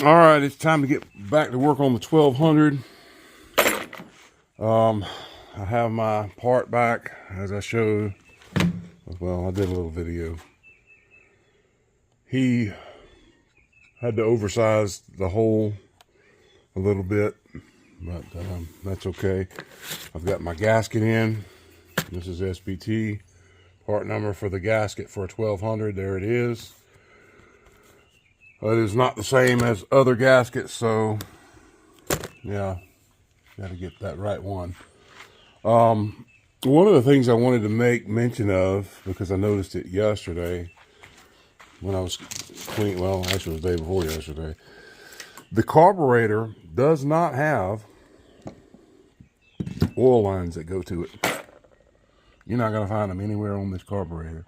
All right, it's time to get back to work on the 1200. I have my part back as I showed. Well, I did a little video. He had to oversize the hole a little bit, but that's okay. I've got my gasket in. This is SBT. Part number for the gasket for a 1200. There it is. It is not the same as other gaskets, so yeah, got to get that right one. One of the things I wanted to make mention of, because I noticed it yesterday when I was cleaning, well, actually it was the day before yesterday, the carburetor does not have oil lines that go to it. You're not going to find them anywhere on this carburetor.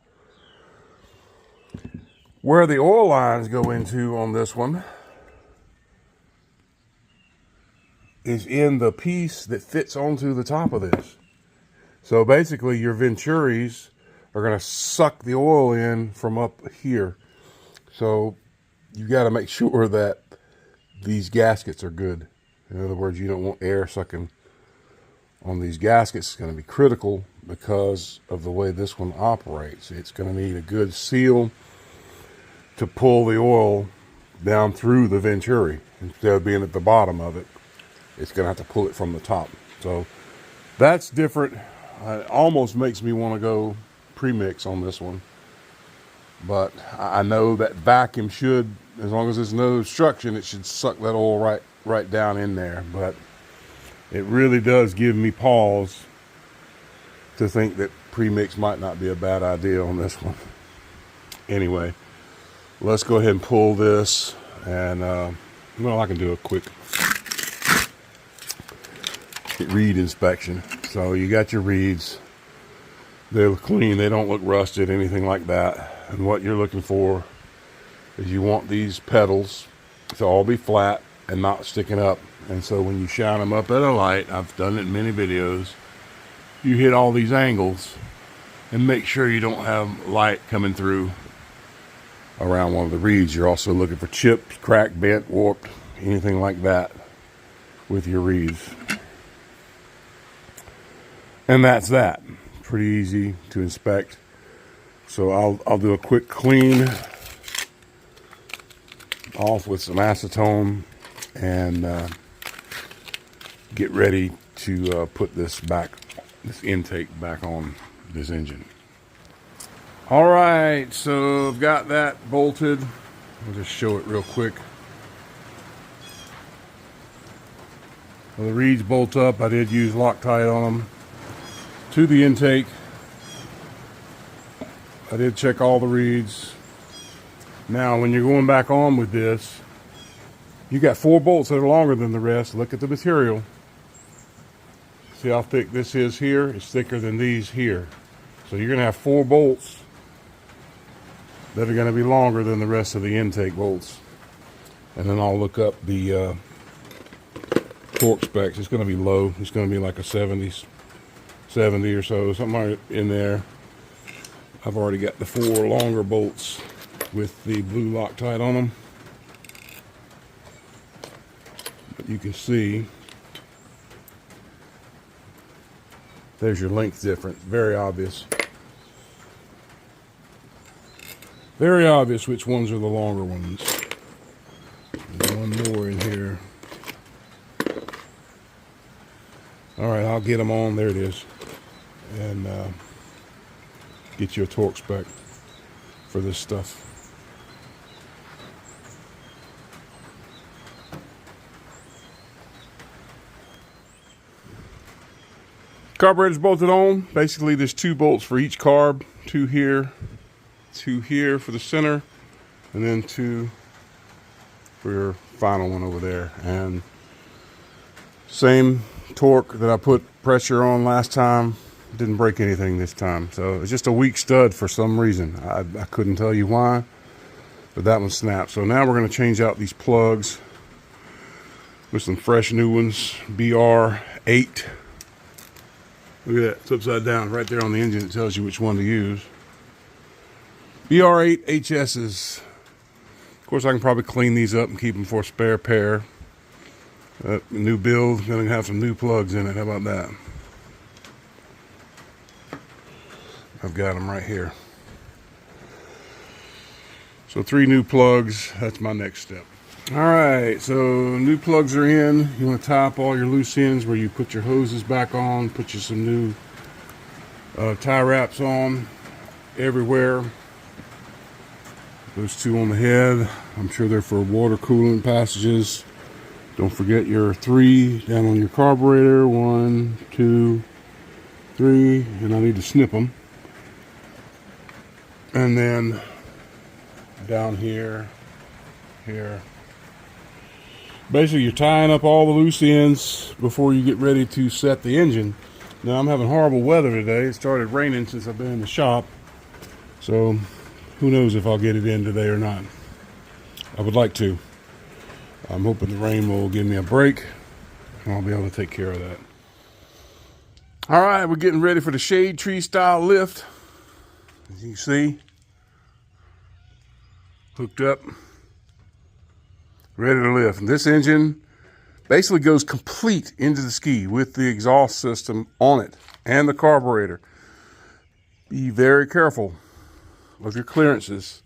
Where the oil lines go into on this one is in the piece that fits onto the top of this. So basically your Venturis are going to suck the oil in from up here. So you got to make sure that these gaskets are good. In other words, you don't want air sucking on these gaskets. It's going to be critical because of the way this one operates. It's going to need a good seal to pull the oil down through the Venturi. Instead of being at the bottom of it, it's going to have to pull it from the top. So that's different. It almost makes me want to go premix on this one. But I know that vacuum should, as long as there's no obstruction, it should suck that oil right down in there. But it really does give me pause to think that premix might not be a bad idea on this one. Anyway, let's go ahead and pull this, and well, I can do a quick reed inspection. So you got your reeds, they're clean, they don't look rusted, anything like that. And what you're looking for is you want these pedals to all be flat and not sticking up. And so when you shine them up at a light, I've done it in many videos, you hit all these angles and make sure you don't have light coming through around one of the reeds. You're also looking for chipped, cracked, bent, warped, anything like that with your reeds. And that's that. Pretty easy to inspect. So I'll do a quick clean off with some acetone and get ready to put this intake back on this engine. All right, so I've got that bolted. I'll just show it real quick. Well, the reeds bolt up. I did use Loctite on them to the intake. I did check all the reeds. Now, when you're going back on with this, you got 4 bolts that are longer than the rest. Look at the material. See how thick this is here? It's thicker than these here. So you're going to have 4 bolts that are going to be longer than the rest of the intake bolts. And then I'll look up the torque specs. It's going to be low. It's going to be like a 70 or so, somewhere in there. I've already got the 4 longer bolts with the blue Loctite on them. But you can see there's your length difference. Very obvious. Very obvious which ones are the longer ones. There's one more in here. All right, I'll get them on. There it is. And get you a torque spec for this stuff. Carburetor's bolted on. Basically, there's 2 bolts for each carb. 2 here, 2 here for the center, and then 2 for your final one over there. And same torque that I put pressure on last time. Didn't break anything this time. So it's just a weak stud for some reason. I couldn't tell you why, but that one snapped. So now we're going to change out these plugs with some fresh new ones. BR8. Look at that, it's upside down right there on the engine. It tells you which one to use. BR8 HS's. Of course, I can probably clean these up and keep them for a spare pair. New build, gonna have some new plugs in it. How about that? I've got them right here. So 3 new plugs, that's my next step. All right, so new plugs are in. You want to tie up all your loose ends where you put your hoses back on, put you some new tie wraps on everywhere. Those 2 on the head, I'm sure they're for water coolant passages. Don't forget your 3 down on your carburetor. 1, 2, 3, and I need to snip them. And then down here, here. Basically, you're tying up all the loose ends before you get ready to set the engine. Now, I'm having horrible weather today. It started raining since I've been in the shop. So, who knows if I'll get it in today or not. I would like to. I'm hoping the rain will give me a break, and I'll be able to take care of that. All right, we're getting ready for the shade tree style lift. As you can see, hooked up, ready to lift. And this engine basically goes complete into the ski with the exhaust system on it and the carburetor. Be very careful of your clearances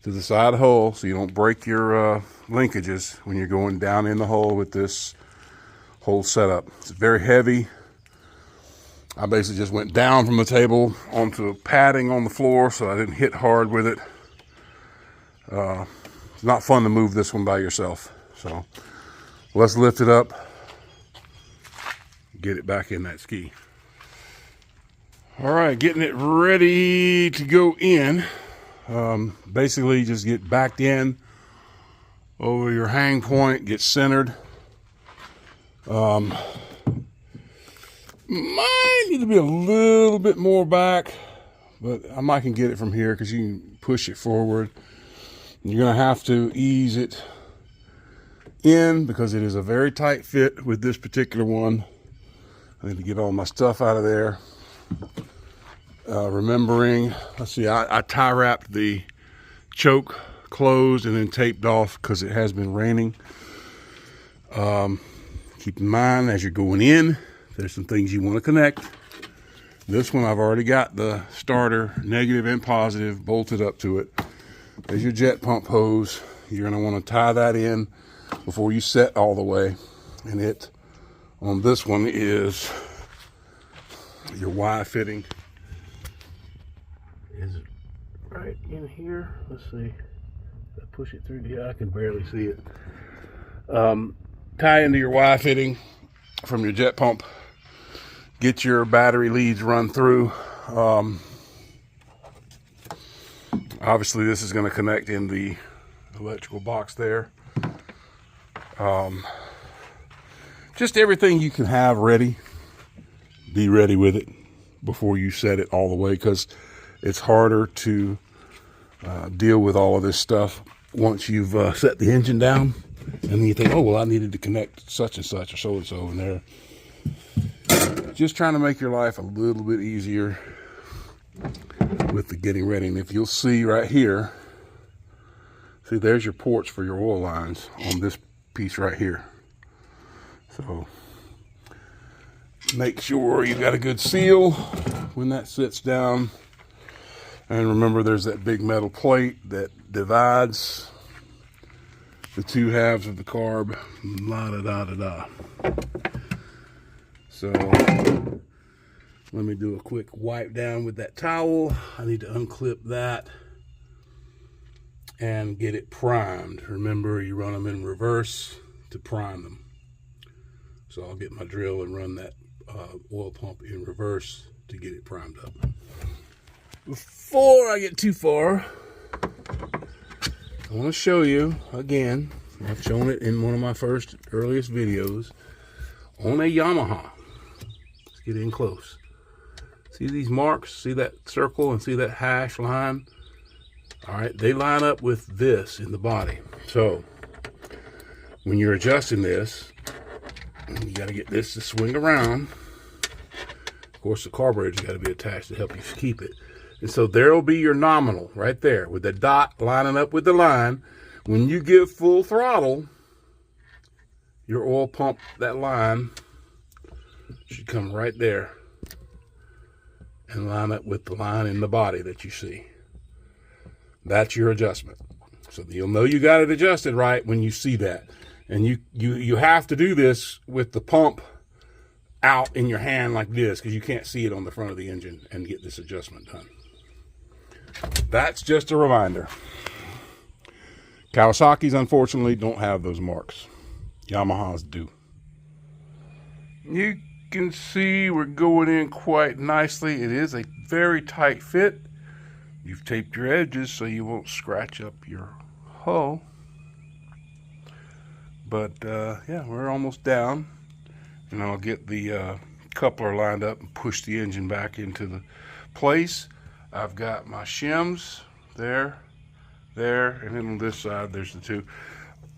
to the side hole so you don't break your linkages when you're going down in the hole with this whole setup. It's very heavy. I basically just went down from the table onto padding on the floor so I didn't hit hard with it. It's not fun to move this one by yourself. So let's lift it up, get it back in that ski. All right, getting it ready to go in. Basically just get backed in over your hang point, get centered. Might need to be a little bit more back, but I might can get it from here because you can push it forward. You're gonna have to ease it in because it is a very tight fit with this particular one. I need to get all my stuff out of there. Remembering, let's see, I tie wrapped the choke closed and then taped off because it has been raining. Keep in mind as you're going in, there's some things you want to connect. This one I've already got the starter, negative and positive, bolted up to it. There's your jet pump hose. You're going to want to tie that in before you set all the way. And it, on this one, is your Y fitting. Is it right in here? Let's see. If I push it through the, I can barely see it. Tie into your Y fitting from your jet pump. Get your battery leads run through. Obviously, this is going to connect in the electrical box there. Just everything you can have ready. Be ready with it before you set it all the way, because it's harder to deal with all of this stuff once you've set the engine down. And then you think, oh, well, I needed to connect such and such or so-and-so in there. Just trying to make your life a little bit easier with the getting ready. And if you'll see right here, see, there's your ports for your oil lines on this piece right here. So make sure you've got a good seal when that sits down. And remember, there's that big metal plate that divides the two halves of the carb. La-da-da-da-da. So let me do a quick wipe down with that towel. I need to unclip that and get it primed. Remember, you run them in reverse to prime them. So I'll get my drill and run that oil pump in reverse to get it primed up. Before I get too far, I want to show you again. I've shown it in one of my earliest videos on a Yamaha. Let's get in close. See these marks? See that circle and see that hash line? All right, they line up with this in the body. So when you're adjusting this, you got to get this to swing around. Of course, the carburetor's got to be attached to help you keep it. And so there'll be your nominal right there with the dot lining up with the line. When you give full throttle, your oil pump, that line should come right there and line up with the line in the body that you see. That's your adjustment. So you'll know you got it adjusted right when you see that. And you have to do this with the pump out in your hand like this, because you can't see it on the front of the engine, and get this adjustment done. That's just a reminder. Kawasaki's unfortunately don't have those marks. Yamaha's do. You can see we're going in quite nicely. It is a very tight fit. You've taped your edges so you won't scratch up your hull. But yeah, we're almost down. And I'll get the coupler lined up and push the engine back into the place. I've got my shims there, and then on this side there's the two.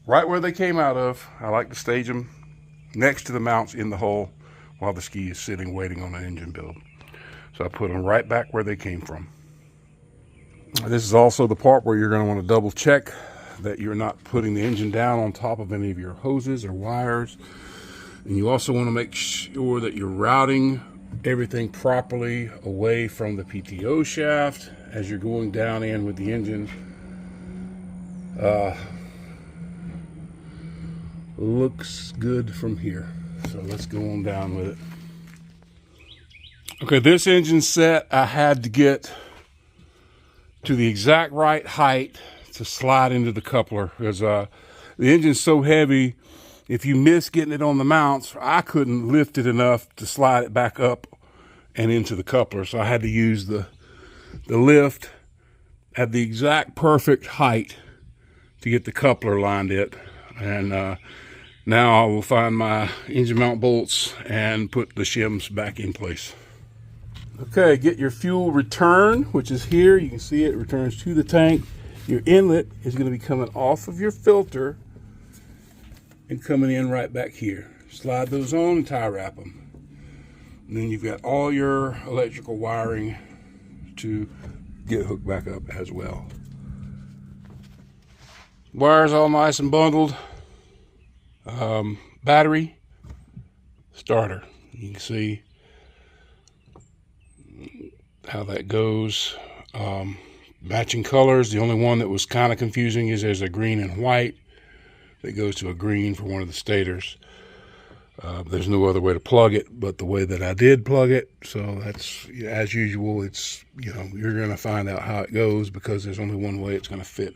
Right where they came out of, I like to stage them next to the mounts in the hull while the ski is sitting waiting on an engine build. So I put them right back where they came from. This is also the part where you're going to want to double check that you're not putting the engine down on top of any of your hoses or wires. And you also want to make sure that you're routing everything properly away from the PTO shaft as you're going down in with the engine. Looks good from here. So let's go on down with it. Okay, this engine set I had to get to the exact right height to slide into the coupler, because the engine's so heavy. If you miss getting it on the mounts, I couldn't lift it enough to slide it back up and into the coupler. So I had to use the lift at the exact perfect height to get the coupler lined it. And now I will find my engine mount bolts and put the shims back in place. Okay, get your fuel return, which is here. You can see it returns to the tank. Your inlet is going to be coming off of your filter and coming in right back here. Slide those on and tie wrap them. And then you've got all your electrical wiring to get hooked back up as well. Wires all nice and bundled. Battery, starter. You can see how that goes. Matching colors. The only one that was kind of confusing is there's a green and white that goes to a green for one of the stators. There's no other way to plug it but the way that I did plug it. So that's, as usual, it's, you know, you're going to find out how it goes because there's only one way it's going to fit.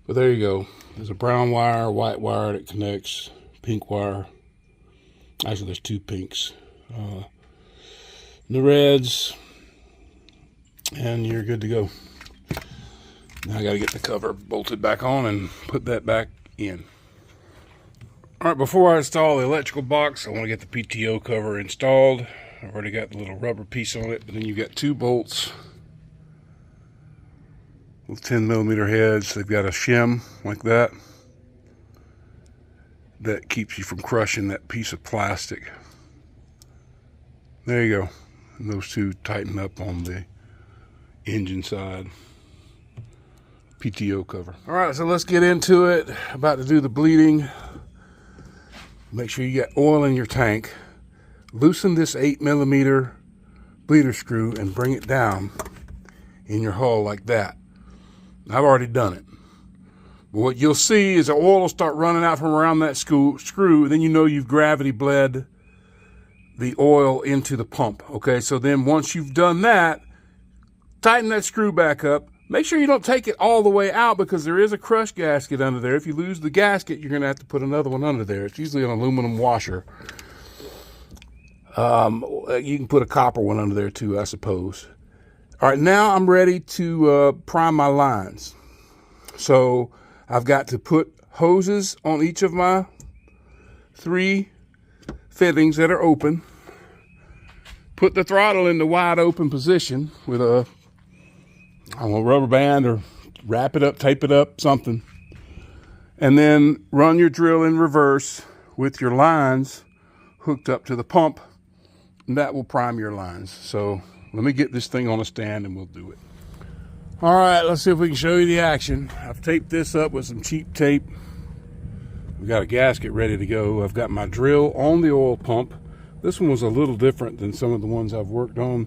But there you go. There's a brown wire, white wire that connects, pink wire. Actually, there's two pinks. The reds, and you're good to go. Now I got to get the cover bolted back on and put that back in. All right, before I install the electrical box, I want to get the PTO cover installed. I've already got the little rubber piece on it, but then you've got two bolts with 10mm heads. They've got a shim like that that keeps you from crushing that piece of plastic. There you go. And those two tighten up on the engine side. PTO cover. All right, so let's get into it. About to do the bleeding. Make sure you got oil in your tank. Loosen this 8mm bleeder screw and bring it down in your hull like that. I've already done it. But what you'll see is the oil will start running out from around that screw. Then you know you've gravity bled the oil into the pump. Okay, so then once you've done that, tighten that screw back up. Make sure you don't take it all the way out because there is a crush gasket under there. If you lose the gasket, you're going to have to put another one under there. It's usually an aluminum washer. You can put a copper one under there too, I suppose. All right, now I'm ready to prime my lines. So I've got to put hoses on each of my 3 fittings that are open. Put the throttle in the wide open position with a rubber band, or wrap it up, tape it up, something. And then run your drill in reverse with your lines hooked up to the pump, and that will prime your lines. So let me get this thing on a stand and we'll do it. All right, let's see if we can show you the action. I've taped this up with some cheap tape. We've got a gasket ready to go. I've got my drill on the oil pump. This one was a little different than some of the ones I've worked on.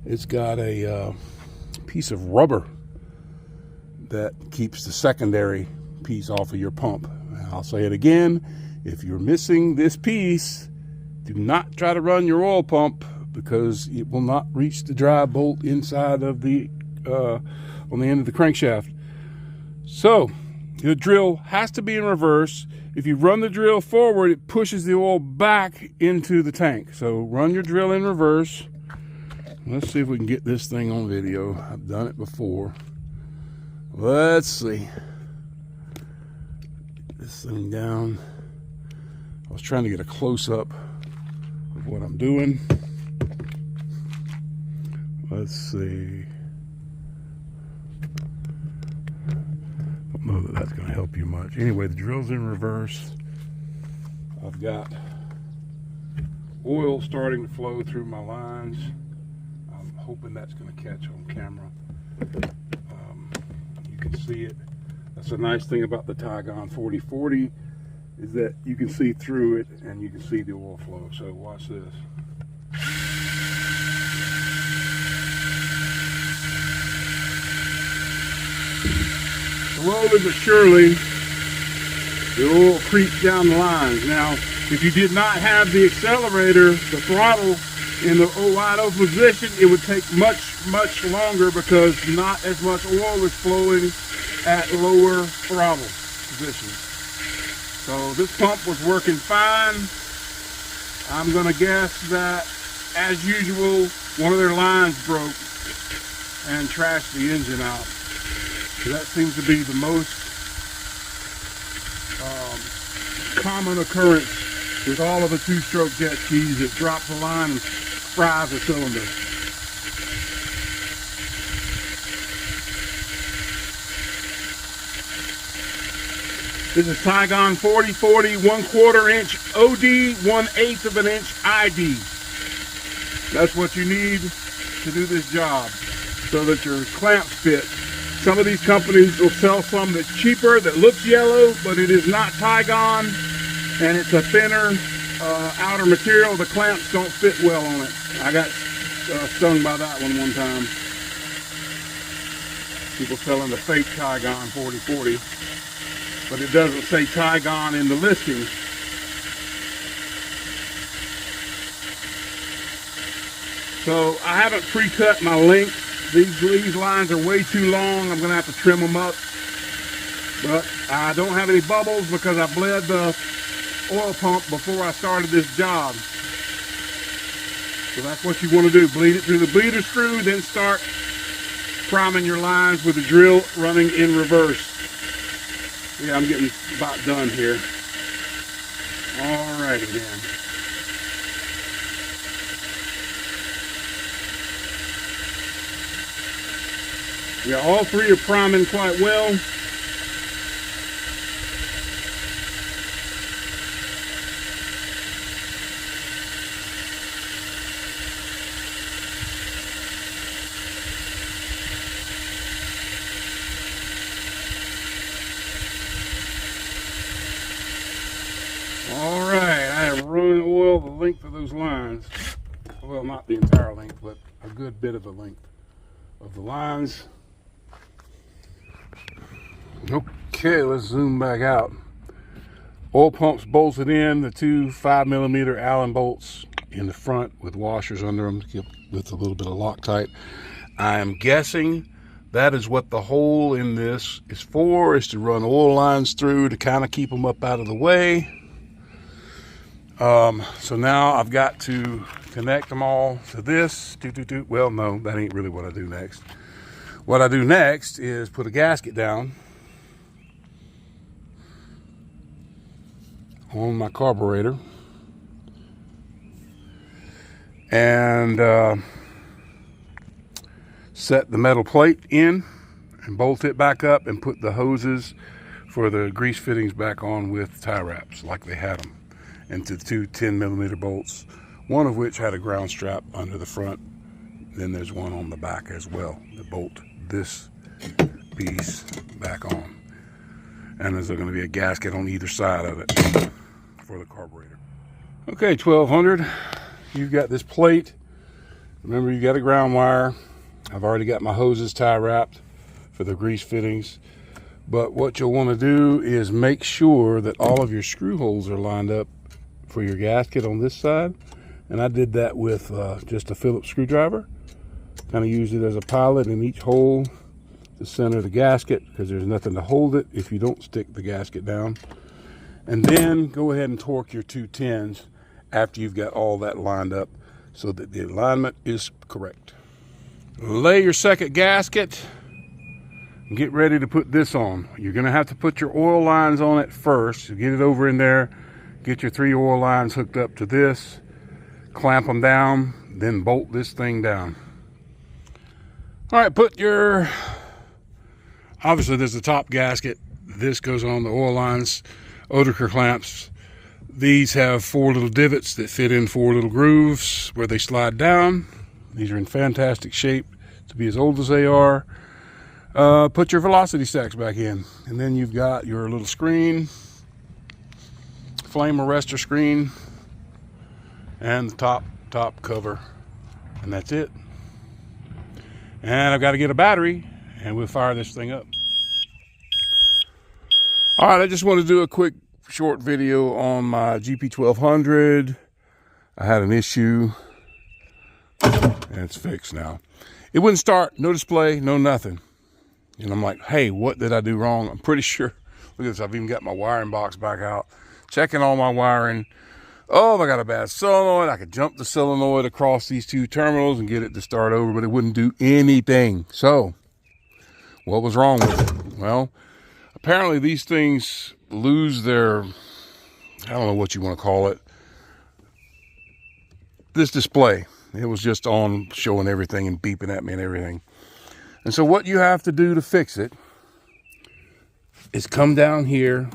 It's got a piece of rubber that keeps the secondary piece off of your pump. I'll say it again, if you're missing this piece, do not try to run your oil pump because it will not reach the drive bolt inside of the on the end of the crankshaft. So the drill has to be in reverse. If you run the drill forward, it pushes the oil back into the tank. So run your drill in reverse. Let's see if we can get this thing on video. I've done it before. Let's see. Get this thing down. I was trying to get a close-up of what I'm doing. Let's see. Don't know that that's going to help you much. Anyway, the drill's in reverse. I've got oil starting to flow through my lines. I'm hoping that's going to catch on camera. You can see it. That's a nice thing about the Tygon 4040 is that you can see through it and you can see the oil flow. So watch this. Slowly but surely, the oil creeps down the lines. Now, if you did not have the accelerator, the throttle in the wide open position, it would take much longer because not as much oil is flowing at lower throttle position. So this pump was working fine. I'm gonna guess that, as usual, one of their lines broke and trashed the engine out. So that seems to be the most common occurrence with all of the two-stroke jet skis. It drops a line and fries a cylinder. This is Tygon 4040 1/4 inch OD, 1/8 of an inch ID. That's what you need to do this job so that your clamps fit. Some of these companies will sell some that's cheaper, that looks yellow, but it is not Tygon, and it's a thinner outer material. The clamps don't fit well on it. I got stung by that one time. People selling the fake Tygon 4040, but it doesn't say Tygon in the listing. So I haven't pre-cut my length. These lines are way too long. I'm gonna have to trim them up. But I don't have any bubbles because I bled the oil pump before I started this job. So that's what you want to do. Bleed it through the bleeder screw, then start priming your lines with the drill running in reverse. Yeah, I'm getting about done here. All right, again. Yeah, all three are priming quite well. All right, I have run oil the length of those lines. Well, not the entire length, but a good bit of the length of the lines. Okay, let's zoom back out. Oil pumps bolted in, the two 5mm Allen bolts in the front with washers under them with a little bit of Loctite. I am guessing that is what the hole in this is for, is to run oil lines through to kind of keep them up out of the way. So now I've got to connect them all to this. Well, no, that ain't really what I do next. What I do next is put a gasket down on my carburetor and set the metal plate in and bolt it back up and put the hoses for the grease fittings back on with tie wraps like they had them, into the two 10mm bolts, one of which had a ground strap under the front. Then there's one on the back as well, the bolt this piece back on. And there's going to be a gasket on either side of it for the carburetor. Okay, 1200, you've got this plate. Remember, you got a ground wire. I've already got my hoses tie wrapped for the grease fittings. But what you'll want to do is make sure that all of your screw holes are lined up for your gasket on this side. And I did that with just a Phillips screwdriver. Kind of used it as a pilot in each hole to center the gasket, because there's nothing to hold it if you don't stick the gasket down. And then go ahead and torque your 210s after you've got all that lined up so that the alignment is correct. Lay your second gasket and get ready to put this on. You're going to have to put your oil lines on it first. Get it over in there, get your 3 oil lines hooked up to this, clamp them down, then bolt this thing down. All right, put your, obviously there's the top gasket. This goes on the oil lines, Oederker clamps. These have 4 little divots that fit in 4 little grooves where they slide down. These are in fantastic shape to be as old as they are. Put your velocity stacks back in, and then you've got your little screen, flame arrestor screen, and the top cover, and that's it. And I've got to get a battery, and we'll fire this thing up. All right, I just want to do a quick short video on my GP1200. I had an issue, and it's fixed now. It wouldn't start, no display, no nothing. And I'm like, hey, what did I do wrong? I'm pretty sure, look at this, I've even got my wiring box back out, checking all my wiring. Oh, I got a bad solenoid. I could jump the solenoid across these 2 terminals and get it to start over, but it wouldn't do anything. So, what was wrong with it? Well, apparently these things lose their, I don't know what you want to call it, this display. It was just on, showing everything and beeping at me and everything. And so what you have to do to fix it is come down here,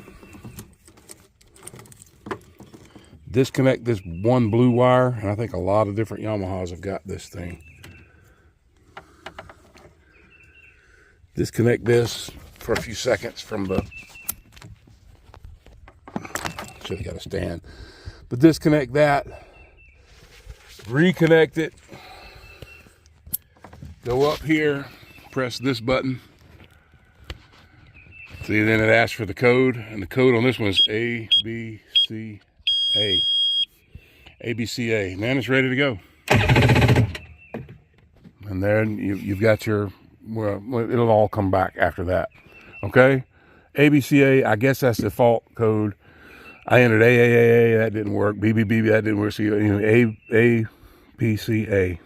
disconnect this 1 blue wire, and I think a lot of different Yamahas have got this thing. Disconnect this for a few seconds from the, should have got a stand, but disconnect that, reconnect it, go up here, press this button. See, then it asks for the code, and the code on this one is ABCA. ABCA. And then it's ready to go. And then you've got your, well, it'll all come back after that. Okay? ABCA, I guess that's the default code. I entered AAAA, that didn't work. BBB, that didn't work. So, you know, ABCA.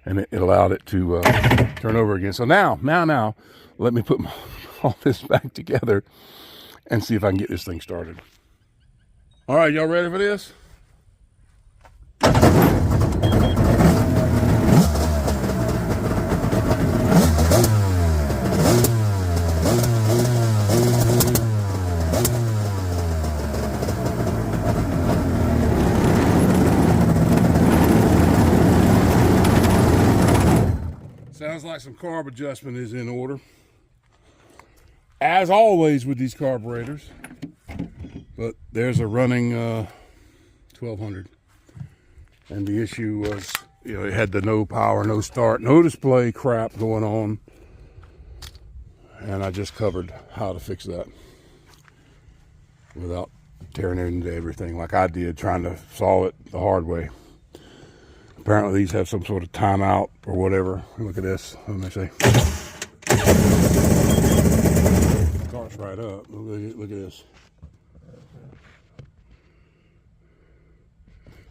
And it allowed it to turn over again. So now, let me put all this back together and see if I can get this thing started. All right, y'all ready for this? Sounds like some carb adjustment is in order, as always with these carburetors. But there's a running 1200, and the issue was, you know, it had the no power, no start, no display crap going on, and I just covered how to fix that without tearing it into everything like I did, trying to solve it the hard way. Apparently these have some sort of timeout or whatever. Look at this. Let me see. Starts right up. Look at this.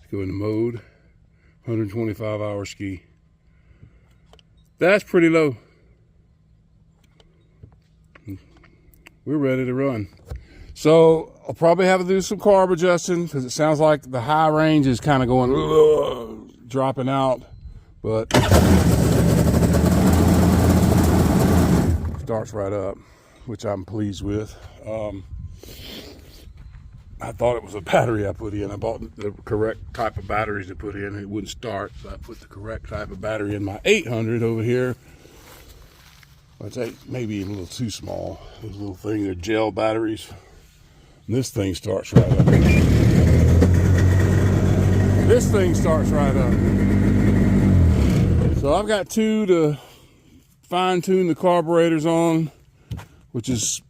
Let's go into mode. 125 hour ski. That's pretty low. We're ready to run. So I'll probably have to do some carb adjusting because it sounds like the high range is kind of going dropping out, but starts right up, which I'm pleased with. I thought it was a battery I put in. I bought the correct type of batteries to put in. It wouldn't start, so I put the correct type of battery in my 800 over here. I'd say maybe a little too small. Those little things are gel batteries. And this thing starts right up. This thing starts right up. So I've got 2 to fine tune the carburetors on, which is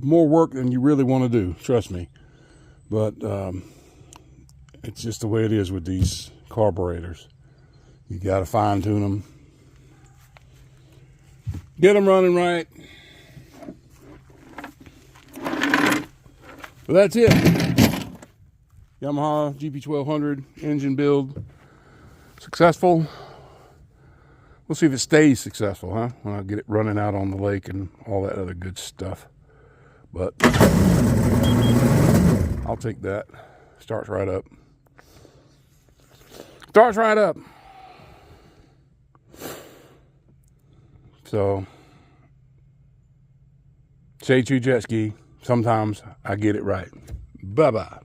more work than you really want to do, trust me. But it's just the way it is with these carburetors. You got to fine tune them, get them running right. But that's it. Yamaha GP1200 engine build successful. We'll see if it stays successful, huh? When I get it running out on the lake and all that other good stuff. But I'll take that. Starts right up. Starts right up. So, stay true jet ski. Sometimes I get it right. Bye-bye.